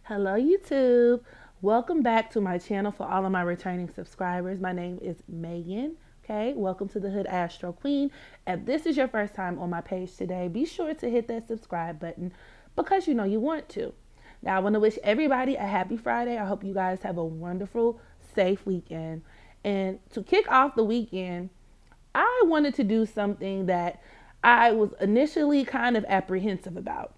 Hello, YouTube. Welcome back to my channel for all of my returning subscribers. My name is Megan. Okay, welcome to the Hood Astro Queen. If this is your first time on my page today, be sure to hit that subscribe button because you know you want to. Now, I want to wish everybody a happy Friday. I hope you guys have a wonderful, safe weekend. And to kick off the weekend, I wanted to do something that I was initially kind of apprehensive about.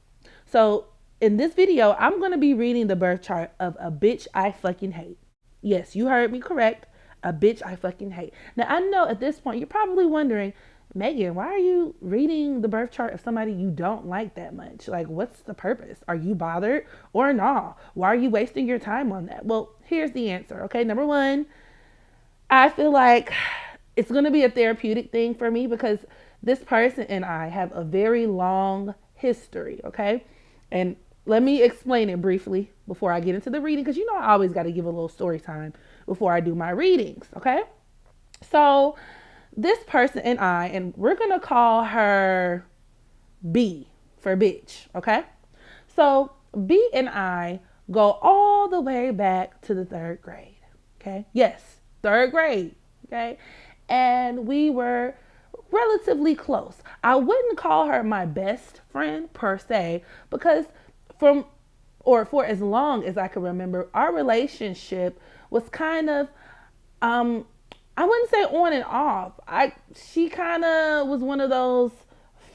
So, in this video, I'm going to be reading the birth chart of a bitch I fucking hate. Yes, you heard me correct. A bitch I fucking hate. Now, I know at this point you're probably wondering, Megan, why are you reading the birth chart of somebody you don't like that much? Like, what's the purpose? Are you bothered or not? Why are you wasting your time on that? Well, here's the answer. Okay, number one, I feel like it's going to be a therapeutic thing for me because this person and I have a very long history, okay? And let me explain it briefly before I get into the reading because you know I always got to give a little story time before I do my readings, okay? So, this person and I, and we're going to call her B for bitch, okay? So, B and I go all the way back to the third grade, okay? Yes, third grade, okay? And we were relatively close. I wouldn't call her my best friend per se because from or for as long as I can remember, our relationship was kind of I wouldn't say on and off. She kind of was one of those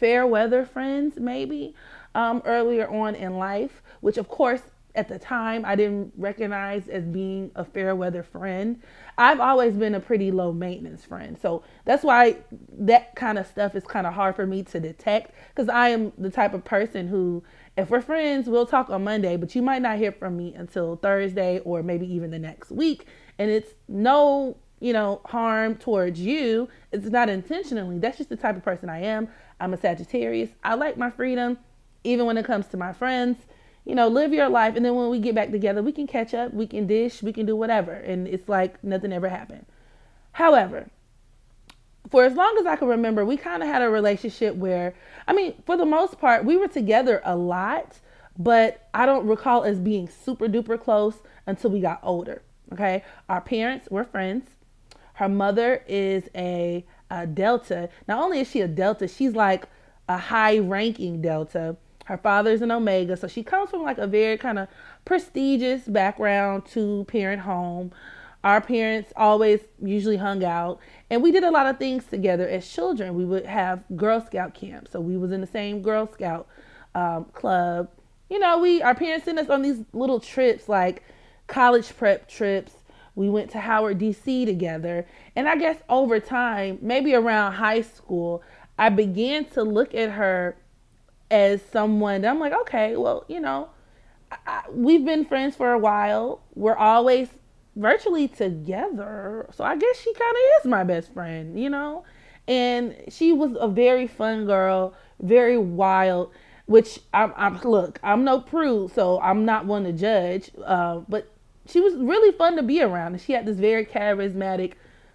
fair weather friends maybe earlier on in life, which of course at the time I didn't recognize as being a fair weather friend. I've always been a pretty low maintenance friend. So that's why that kind of stuff is kind of hard for me to detect because I am the type of person who, if we're friends, we'll talk on Monday, but you might not hear from me until Thursday or maybe even the next week. And it's no, harm towards you. It's not intentionally. That's just the type of person I am. I'm a Sagittarius. I like my freedom, even when it comes to my friends. Live your life. And then when we get back together, we can catch up, we can dish, we can do whatever. And it's like nothing ever happened. However, for as long as I can remember, we kind of had a relationship where, for the most part, we were together a lot, but I don't recall us being super duper close until we got older. Okay. Our parents were friends. Her mother is a Delta. Not only is she a Delta, she's like a high ranking Delta. Her father's an Omega. So she comes from like a very kind of prestigious background, two parent home. Our parents always usually hung out and we did a lot of things together as children. We would have Girl Scout camp. So we was in the same Girl Scout club. Our parents sent us on these little trips like college prep trips. We went to Howard, D.C. together. And I guess over time, maybe around high school, I began to look at her as someone that I'm like, okay, well, we've been friends for a while. We're always virtually together. So I guess she kind of is my best friend. And she was a very fun girl, very wild, which I'm no prude, so I'm not one to judge. But she was really fun to be around. And she had this very charismatic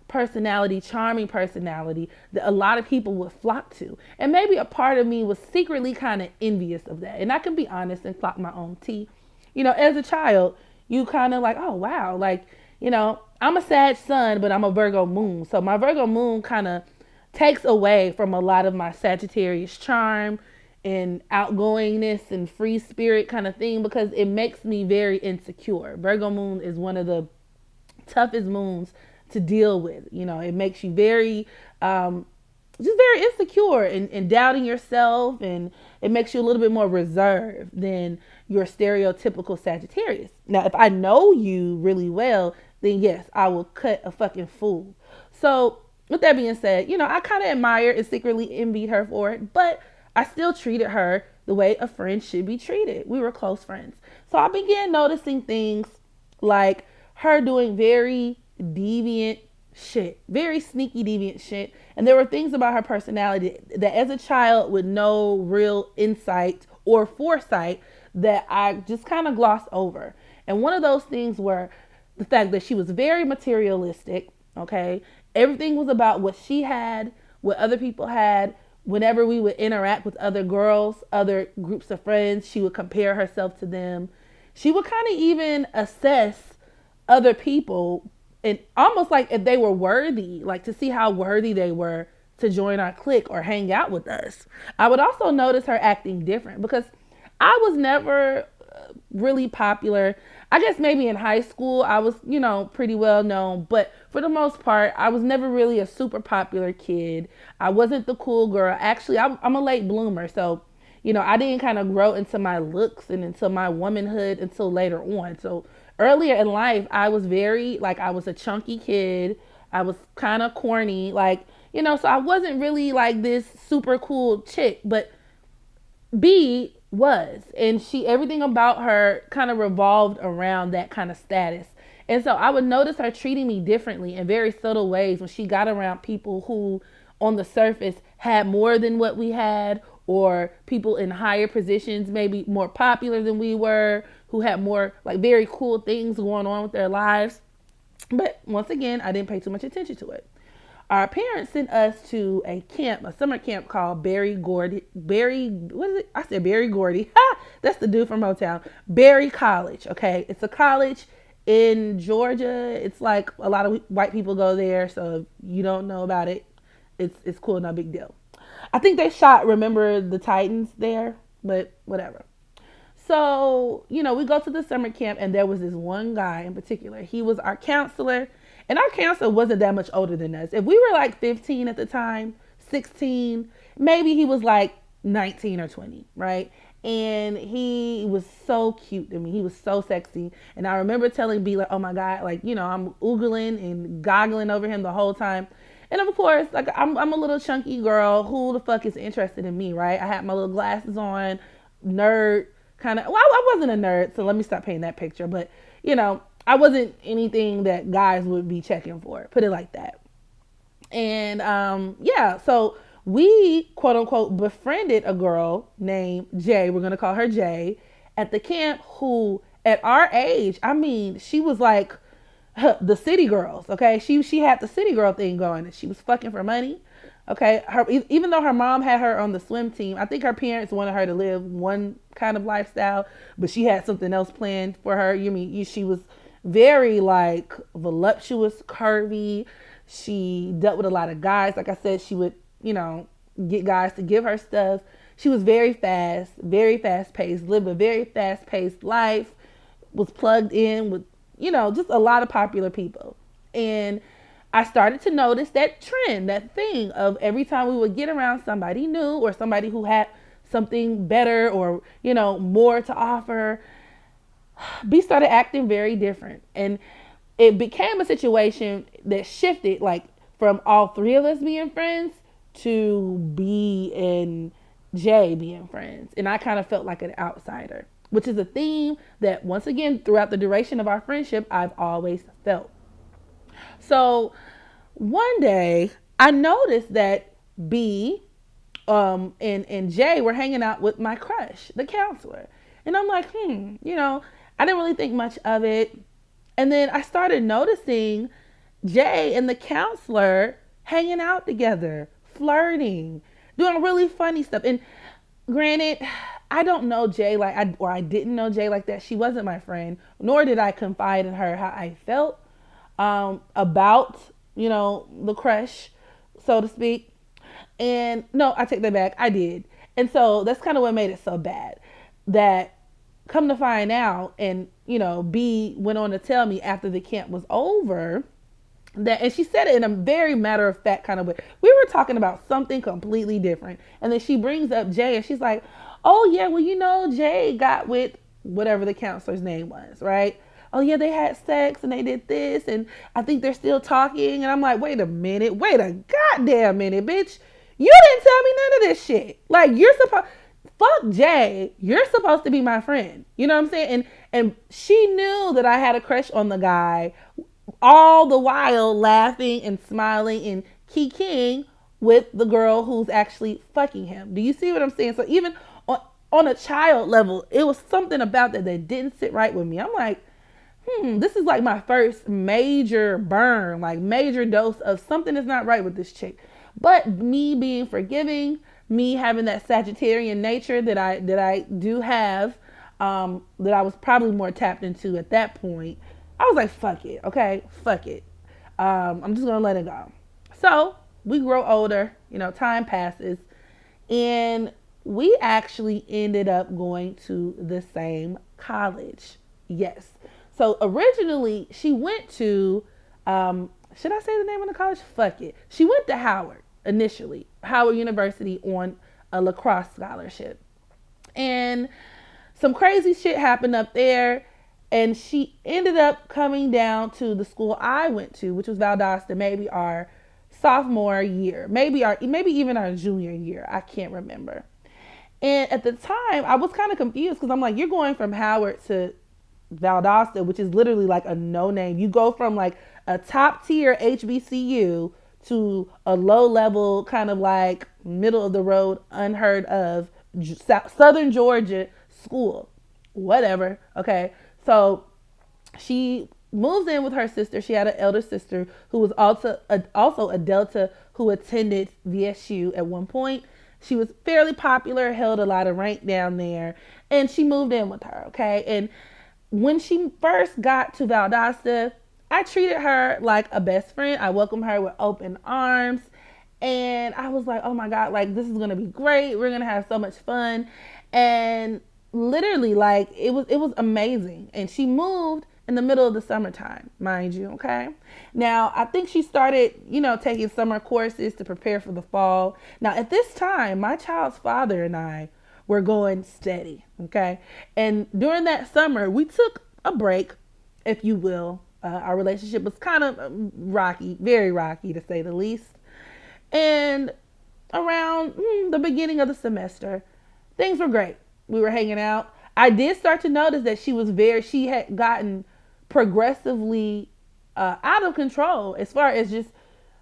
personality, charming personality that a lot of people would flock to. And maybe a part of me was secretly kind of envious of that. And I can be honest and clock my own tea. As a child, you kind of like, oh, wow. Like, I'm a Sag sun, but I'm a Virgo moon. So my Virgo moon kind of takes away from a lot of my Sagittarius charm and outgoingness and free spirit kind of thing because it makes me very insecure. Virgo moon is one of the toughest moons to deal with. It makes you very just very insecure and doubting yourself, and it makes you a little bit more reserved than your stereotypical Sagittarius. Now, if I know you really well, then yes, I will cut a fucking fool. So with that being said, I kind of admired and secretly envied her for it, but I still treated her the way a friend should be treated. We were close friends. So I began noticing things like her doing very deviant shit, very sneaky deviant shit. And there were things about her personality that as a child with no real insight or foresight that I just kind of glossed over. And one of those things were the fact that she was very materialistic, okay? Everything was about what she had, what other people had. Whenever we would interact with other girls, other groups of friends, she would compare herself to them. she would kind of even assess other people and almost like if they were worthy, like to see how worthy they were to join our clique or hang out with us. I would also notice her acting different because I was never really popular. I guess maybe in high school I was, pretty well known, but for the most part, I was never really a super popular kid. I wasn't the cool girl. Actually, I'm a late bloomer, so I didn't kind of grow into my looks and into my womanhood until later on. So earlier in life, I was very like I was a chunky kid. I was kind of corny, like so I wasn't really like this super cool chick, but B was, and she everything about her kind of revolved around that kind of status. And so I would notice her treating me differently in very subtle ways when she got around people who on the surface had more than what we had, or people in higher positions, maybe more popular than we were, who had more like very cool things going on with their lives. But once again, I didn't pay too much attention to it. Our parents sent us to a camp, a summer camp called what is it? I said Barry Gordy. Ha! That's the dude from Motown. Barry College, okay? It's a college in Georgia. It's like a lot of white people go there, so if you don't know about it, it's cool, no big deal. I think they shot Remember the Titans there, but whatever. So, we go to the summer camp, and there was this one guy in particular. He was our counselor, and our counselor wasn't that much older than us. If we were like 15 at the time, 16, maybe he was like 19 or 20, right? And he was so cute to me. He was so sexy. And I remember telling B, like, oh my God, like, I'm oogling and goggling over him the whole time. And of course, like I'm a little chunky girl. Who the fuck is interested in me, right? I had my little glasses on, nerd kind of. Well, I wasn't a nerd, so let me stop painting that picture. But I wasn't anything that guys would be checking for. Put it like that. And yeah, so we quote unquote befriended a girl named Jay. We're gonna call her Jay at the camp. Who at our age, I mean, she was like the city girls, okay? She had the city girl thing going, and she was fucking for money, okay? Even though her mom had her on the swim team, I think her parents wanted her to live one kind of lifestyle, but she had something else planned for her. She was very like voluptuous, curvy. She dealt with a lot of guys. Like I said, she would, get guys to give her stuff. She was very fast paced, lived a very fast paced life, was plugged in with just a lot of popular people. And I started to notice that trend, that thing of every time we would get around somebody new or somebody who had something better or, more to offer, B started acting very different. And it became a situation that shifted like from all three of us being friends to B and J being friends. And I kind of felt like an outsider, which is a theme that, once again, throughout the duration of our friendship, I've always felt. So one day, I noticed that B and Jay were hanging out with my crush, the counselor. And I'm like, I didn't really think much of it. And then I started noticing Jay and the counselor hanging out together, flirting, doing really funny stuff. And granted, I don't know Jay I didn't know Jay like that. She wasn't my friend, nor did I confide in her how I felt about, the crush, so to speak. And no, I take that back. I did. And so that's kind of what made it so bad. That come to find out, and, B went on to tell me after the camp was over that, and she said it in a very matter of fact kind of way. We were talking about something completely different. And then she brings up Jay and she's like, oh yeah, well, Jay got with whatever the counselor's name was, right? Oh yeah, they had sex and they did this, and I think they're still talking. And I'm like, wait a goddamn minute, bitch. You didn't tell me none of this shit. Like, fuck Jay. You're supposed to be my friend. You know what I'm saying? And she knew that I had a crush on the guy, all the while laughing and smiling and kikiing with the girl who's actually fucking him. Do you see what I'm saying? So even on a child level, it was something about that didn't sit right with me. I'm like, this is like my first major burn, like major dose of something is not right with this chick. But me being forgiving, me having that Sagittarian nature that I do have, that I was probably more tapped into at that point. I was like, fuck it, okay, fuck it. I'm just gonna let it go. So we grow older, time passes, and we actually ended up going to the same college. Yes. So originally she went to, should I say the name of the college? Fuck it. She went to Howard initially, Howard University on a lacrosse scholarship. And some crazy shit happened up there. And she ended up coming down to the school I went to, which was Valdosta, maybe our sophomore year, maybe even our junior year. I can't remember. And at the time, I was kind of confused because I'm like, you're going from Howard to Valdosta, which is literally like a no name. You go from like a top tier HBCU to a low level, kind of like middle of the road, unheard of Southern Georgia school. Whatever. Okay. So she moves in with her sister. She had an elder sister who was also a Delta who attended VSU at one point. She was fairly popular, held a lot of rank down there, and she moved in with her, okay? And when she first got to Valdosta, I treated her like a best friend. I welcomed her with open arms, and I was like, oh my God, like this is gonna be great. We're gonna have so much fun. And literally, like it was amazing. And she moved in the middle of the summertime, mind you, okay? Now, I think she started, taking summer courses to prepare for the fall. Now, at this time, my child's father and I were going steady, okay? And during that summer, we took a break, if you will. Our relationship was kind of rocky, very rocky to say the least. And around the beginning of the semester, things were great. We were hanging out. I did start to notice that she had gotten progressively out of control as far as just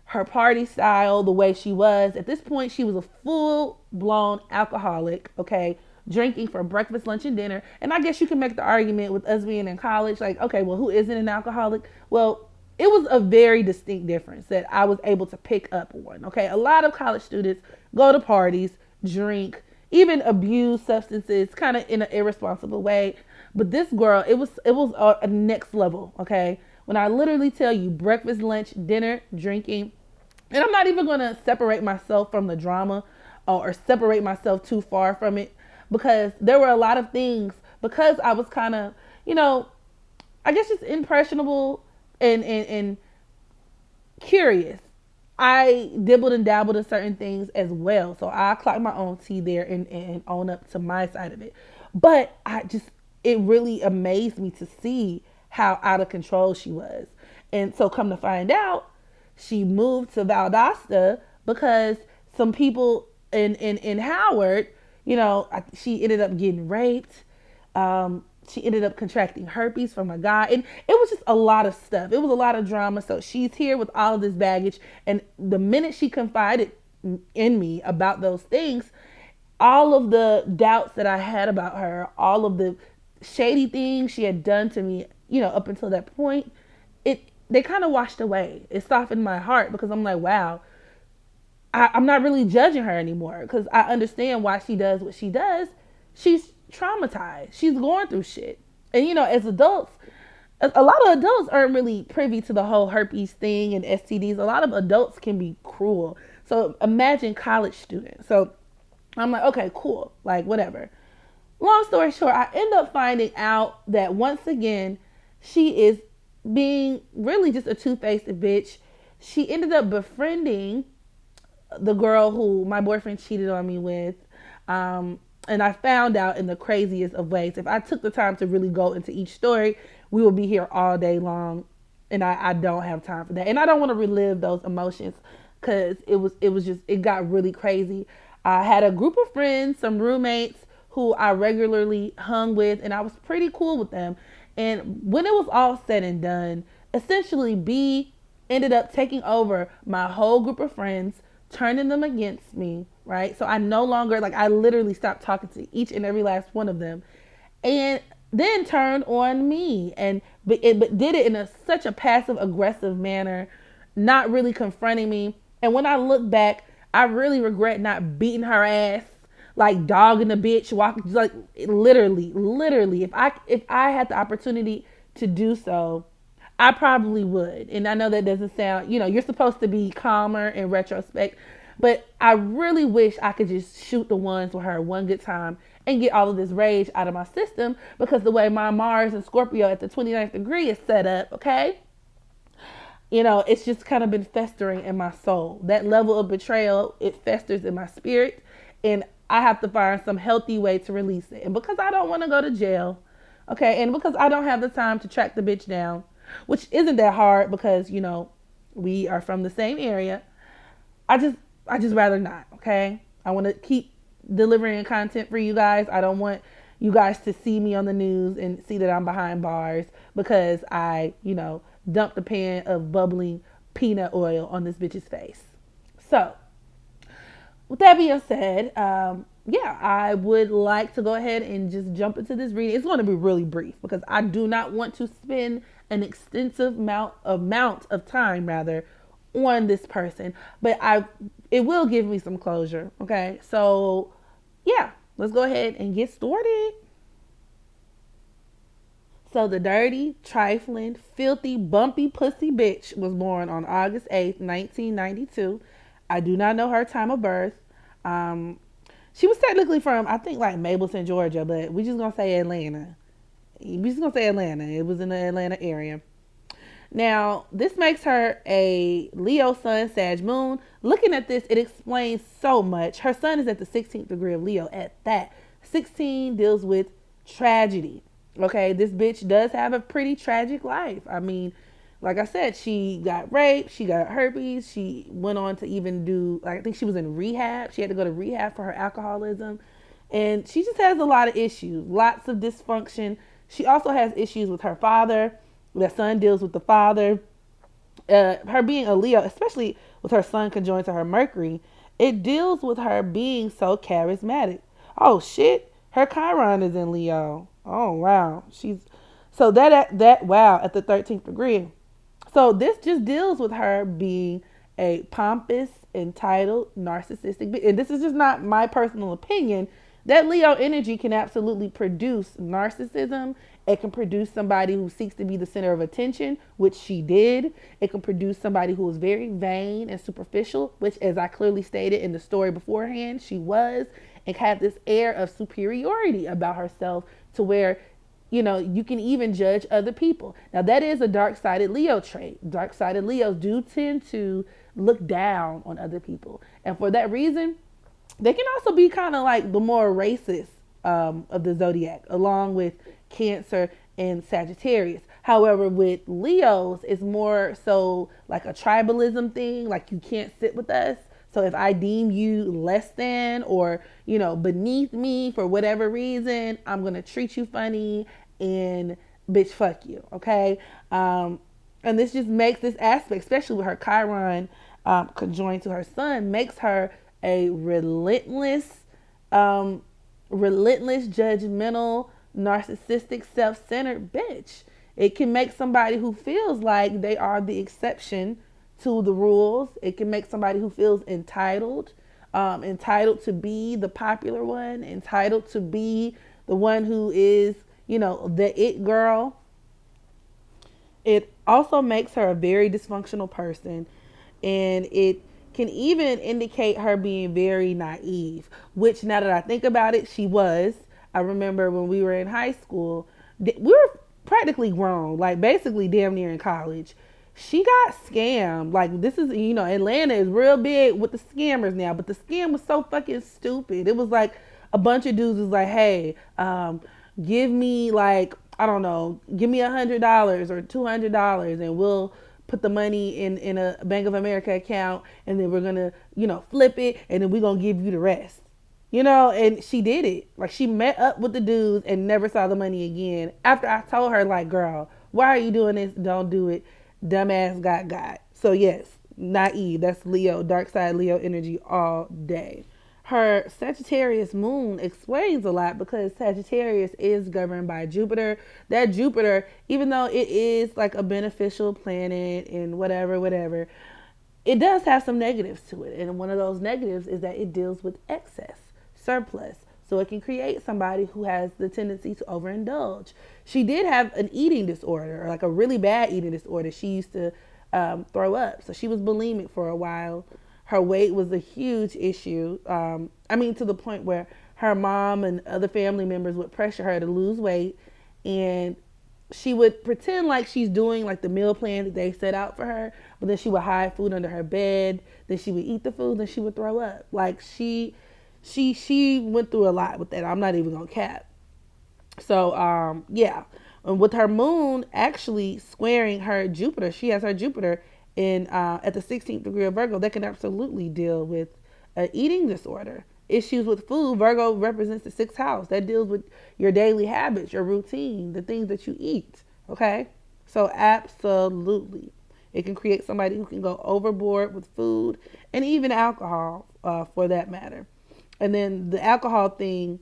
her party style, the way she was. At this point, she was a full-blown alcoholic, okay, drinking for breakfast, lunch, and dinner. And I guess you can make the argument with us being in college, like, okay, well, who isn't an alcoholic? Well, it was a very distinct difference that I was able to pick up on, okay? A lot of college students go to parties, drink, even abuse substances, kind of in an irresponsible way. But this girl, it was a next level, okay? When I literally tell you breakfast, lunch, dinner, drinking, and I'm not even going to separate myself from the drama or separate myself too far from it, because there were a lot of things, because I was kind of, I guess just impressionable and curious. I dibbled and dabbled in certain things as well. So I clocked my own tea there and own up to my side of it. But it really amazed me to see how out of control she was. And so come to find out, she moved to Valdosta because some people in Howard, she ended up getting raped. She ended up contracting herpes from a guy. And it was just a lot of stuff. It was a lot of drama. So she's here with all of this baggage. And the minute she confided in me about those things, all of the doubts that I had about her, all of the shady things she had done to me, up until that point, they kind of washed away. It softened my heart because I'm like, wow, I'm not really judging her anymore because I understand why she does what she does. She's traumatized. She's going through shit. And, as adults, a lot of adults aren't really privy to the whole herpes thing and STDs. A lot of adults can be cruel. So imagine college students. So I'm like, okay, cool. Like, whatever. Long story short, I end up finding out that once again, she is being really just a two-faced bitch. She ended up befriending the girl who my boyfriend cheated on me with. And I found out in the craziest of ways. If I took the time to really go into each story, we will be here all day long. And I don't have time for that. And I don't want to relive those emotions because it got really crazy. I had a group of friends, some roommates who I regularly hung with, and I was pretty cool with them. And when it was all said and done, essentially B ended up taking over my whole group of friends, turning them against me, right? So I no longer, I literally stopped talking to each and every last one of them, and then turned on me, but did it in such a passive aggressive manner, not really confronting me. And when I look back, I really regret not beating her ass. like dogging a bitch, walking like literally. If I had the opportunity to do so, I probably would. And I know that doesn't sound, you're supposed to be calmer in retrospect, but I really wish I could just shoot the ones with her one good time and get all of this rage out of my system, because the way my Mars and Scorpio at the 29th degree is set up, okay? It's just kind of been festering in my soul. That level of betrayal, it festers in my spirit, and I have to find some healthy way to release it. And because I don't want to go to jail, okay, and because I don't have the time to track the bitch down, which isn't that hard because, we are from the same area. I just rather not, okay? I want to keep delivering content for you guys. I don't want you guys to see me on the news and see that I'm behind bars because I, dumped a pan of bubbling peanut oil on this bitch's face. So, with that being said, yeah, I would like to go ahead and just jump into this reading. It's going to be really brief because I do not want to spend an extensive amount of time rather on this person, but it will give me some closure. Okay, so yeah, let's go ahead and get started. So the dirty, trifling, filthy, bumpy pussy bitch was born on August 8th, 1992. I do not know her time of birth. She was technically from, I think, like Mableton, Georgia, but we just gonna say Atlanta. We just gonna say Atlanta. It was in the Atlanta area. Now, this makes her a Leo sun, Sag moon. Looking at this, it explains so much. Her sun is at the 16th degree of Leo at that. 16 deals with tragedy. Okay, this bitch does have a pretty tragic life. I mean, like I said, she got raped, she got herpes, she went on to even do, like, I think she was in rehab. She had to go to rehab for her alcoholism. And she just has a lot of issues, lots of dysfunction. She also has issues with her father. The sun deals with the father. Her being a Leo, especially with her sun conjoined to her Mercury, it deals with her being so charismatic. Oh shit, her Chiron is in Leo. Oh wow, so that wow at the 13th degree. So this just deals with her being a pompous, entitled, narcissistic, and this is just not my personal opinion. That Leo energy can absolutely produce narcissism. It can produce somebody who seeks to be the center of attention, which she did. It can produce somebody who is very vain and superficial, which, as I clearly stated in the story beforehand, she was, and had this air of superiority about herself to where, you can even judge other people. Now, that is a dark-sided Leo trait. Dark-sided Leos do tend to look down on other people. And for that reason, they can also be kind of like the more racist of the zodiac, along with Cancer and Sagittarius. However, with Leos, it's more so like a tribalism thing, like you can't sit with us. So if I deem you less than or, beneath me for whatever reason, I'm going to treat you funny and bitch, fuck you. Okay. And this just makes this aspect, especially with her Chiron conjoined to her sun, makes her a relentless, judgmental, narcissistic, self-centered bitch. It can make somebody who feels like they are the exception to the rules. It can make somebody who feels entitled, entitled to be the popular one, entitled to be the one who is, the it girl. It also makes her a very dysfunctional person, and it can even indicate her being very naive, which now that I think about it, she was. I remember when we were in high school, we were practically grown, like basically damn near in college. She got scammed. Like, this is, Atlanta is real big with the scammers now, but the scam was so fucking stupid. It was like a bunch of dudes was like, hey, give me like, I don't know, give me $100 or $200 and we'll put the money in a Bank of America account, and then we're gonna, flip it, and then we're gonna give you the rest. And she did it. Like, she met up with the dudes and never saw the money again. After I told her, like, girl, why are you doing this? Don't do it. Dumbass got. So yes, naive. That's Leo, dark side Leo energy all day. Her Sagittarius moon explains a lot because Sagittarius is governed by Jupiter. That Jupiter, even though it is like a beneficial planet and whatever, it does have some negatives to it. And one of those negatives is that it deals with excess. surplus. So it can create somebody who has the tendency to overindulge. She did have an eating disorder, or like a really bad eating disorder. She used to throw up. So she was bulimic for a while. Her weight was a huge issue. To the point where her mom and other family members would pressure her to lose weight, and she would pretend like she's doing like the meal plan that they set out for her, but then she would hide food under her bed. Then she would eat the food, then she would throw up. Like she went through a lot with that. I'm not even gonna cap. So yeah, and with her moon actually squaring her Jupiter, she has her Jupiter in at the 16th degree of Virgo. That can absolutely deal with eating disorder, issues with food. Virgo represents the sixth house. That deals with your daily habits, your routine, the things that you eat. Okay, so absolutely, it can create somebody who can go overboard with food and even alcohol, for that matter. And then the alcohol thing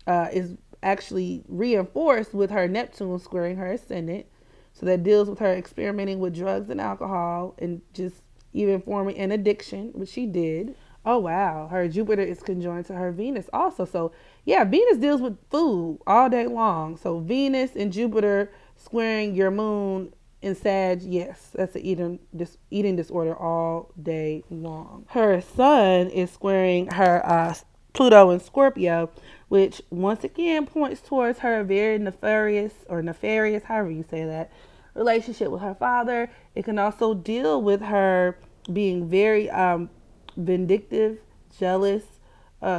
is actually reinforced with her Neptune squaring her ascendant. So that deals with her experimenting with drugs and alcohol and just even forming an addiction, which she did. Oh wow, her Jupiter is conjoined to her Venus also. So yeah, Venus deals with food all day long. So Venus and Jupiter squaring your moon in Sag, yes, that's an eating disorder all day long. Her Sun is squaring her Pluto in Scorpio, which once again points towards her very nefarious, however you say that, relationship with her father. It can also deal with her being very vindictive, jealous,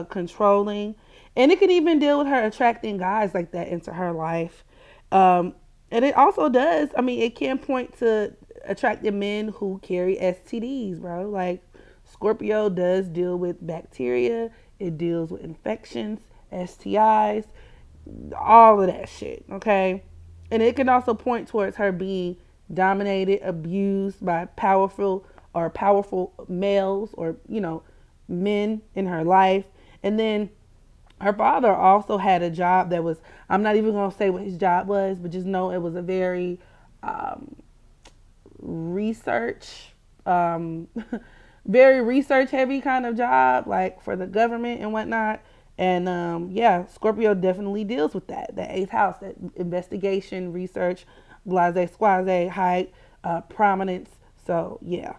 controlling, and it can even deal with her attracting guys like that into her life. And it also does, it can point to attracting men who carry STDs, bro. Like Scorpio does deal with bacteria, it deals with infections, STIs, all of that shit, okay? And it can also point towards her being dominated, abused by powerful males or, men in her life. And then her father also had a job that was, I'm not even going to say what his job was, but just know it was a very research, very research heavy kind of job, like for the government and whatnot. And yeah, Scorpio definitely deals with that eighth house, that investigation, research, blase squaze, height, prominence. So yeah.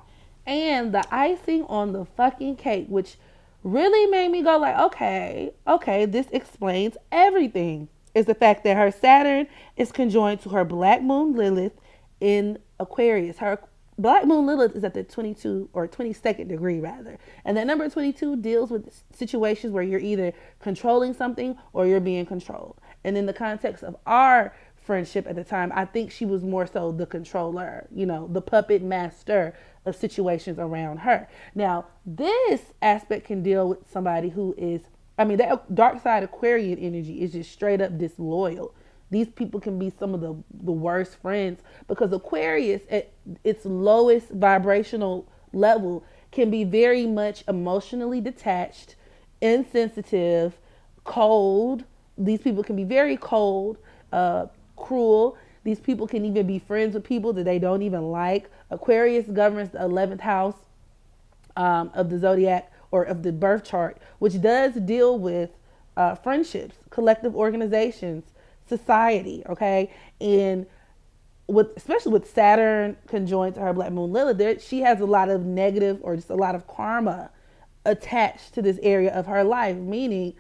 And the icing on the fucking cake, which really made me go like, okay, this explains everything, is the fact that her Saturn is conjoined to her black moon Lilith in Aquarius. Her black moon Lilith is at the 22 or 22nd degree rather. And that number 22 deals with situations where you're either controlling something or you're being controlled. And in the context of our friendship at the time, I think she was more so the controller, the puppet master of situations around her. Now, this aspect can deal with somebody who is, that dark side Aquarian energy is just straight up disloyal. These people can be some of the worst friends, because Aquarius at its lowest vibrational level can be very much emotionally detached, insensitive, cold. These people can be very cold, cruel. These people can even be friends with people that they don't even like. Aquarius governs the 11th house of the zodiac, or of the birth chart, which does deal with friendships, collective organizations, society, okay? And especially with Saturn conjoined to her black moon Lilith, she has a lot of negative, or just a lot of karma attached to this area of her life, meaning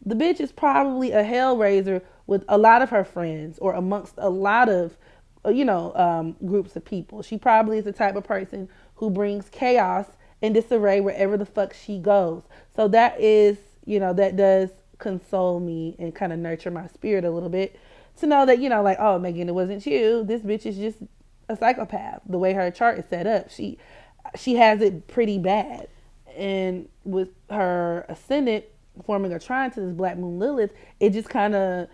the bitch is probably a hellraiser with a lot of her friends, or amongst a lot of groups of people. She probably is the type of person who brings chaos and disarray wherever the fuck she goes. So that is, that does console me and kind of nurture my spirit a little bit to know that, like, oh, Megan, it wasn't you. This bitch is just a psychopath. The way her chart is set up, she has it pretty bad. And with her ascendant forming a trine to this black moon Lilith, it just kind of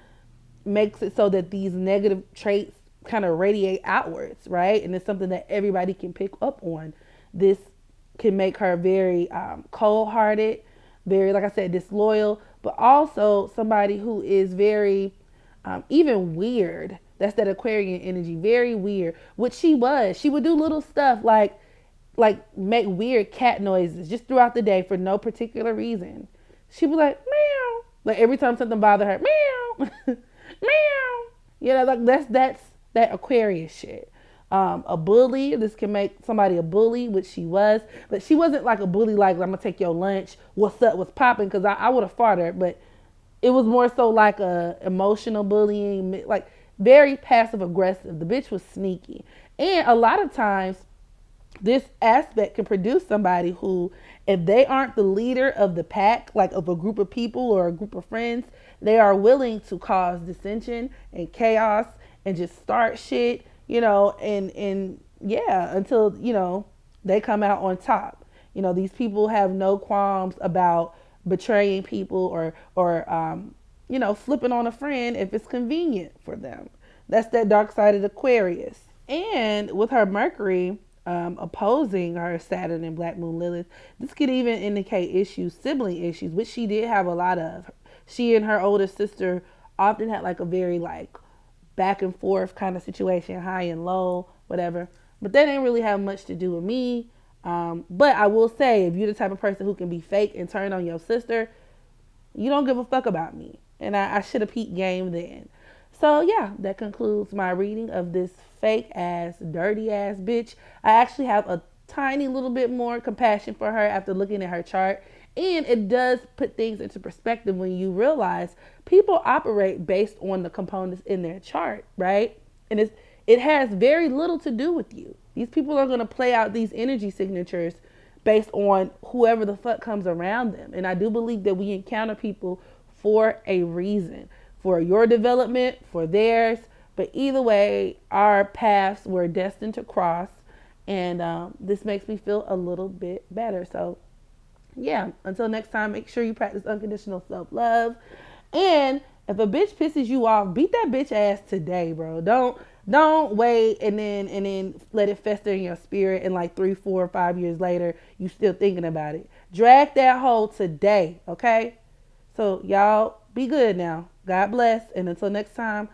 makes it so that these negative traits kind of radiate outwards, right? And it's something that everybody can pick up on. This can make her very cold-hearted, very, like I said, disloyal, but also somebody who is very even weird. That's that Aquarian energy, very weird, which she was. She would do little stuff like make weird cat noises just throughout the day for no particular reason. She'd be like, meow, Like every time something bothered her, meow, meow. You know, like that's that Aquarius shit. A bully. This can make somebody a bully, which she was, but she wasn't like a bully. Like I'm gonna take your lunch. What's up? What's popping? Because I would have fought her, but it was more so like a emotional bullying, like very passive aggressive. The bitch was sneaky, and a lot of times this aspect can produce somebody who, if they aren't the leader of the pack, like of a group of people or a group of friends, they are willing to cause dissension and chaos and just start shit, and yeah, until, they come out on top. These people have no qualms about betraying people or flipping on a friend if it's convenient for them. That's that dark side of Aquarius. And with her Mercury opposing her Saturn and Black Moon Lilith, this could even indicate issues, sibling issues, which she did have a lot of. She and her older sister often had like a very like back and forth kind of situation, high and low, whatever. But that didn't really have much to do with me. But I will say, if you're the type of person who can be fake and turn on your sister, you don't give a fuck about me. And I should have peaked game then. So yeah, that concludes my reading of this fake ass, dirty ass bitch. I actually have a tiny little bit more compassion for her after looking at her chart. And it does put things into perspective when you realize people operate based on the components in their chart, right? And it has very little to do with you. These people are going to play out these energy signatures based on whoever the fuck comes around them. And I do believe that we encounter people for a reason, for your development, for theirs. But either way, our paths were destined to cross. And this makes me feel a little bit better. So yeah, until next time, make sure you practice unconditional self-love. And if a bitch pisses you off, beat that bitch ass today, bro. Don't wait and then let it fester in your spirit, and like 3, 4, 5 years later you still thinking about it. Drag that hole today, okay? So y'all be good now. God bless, and until next time,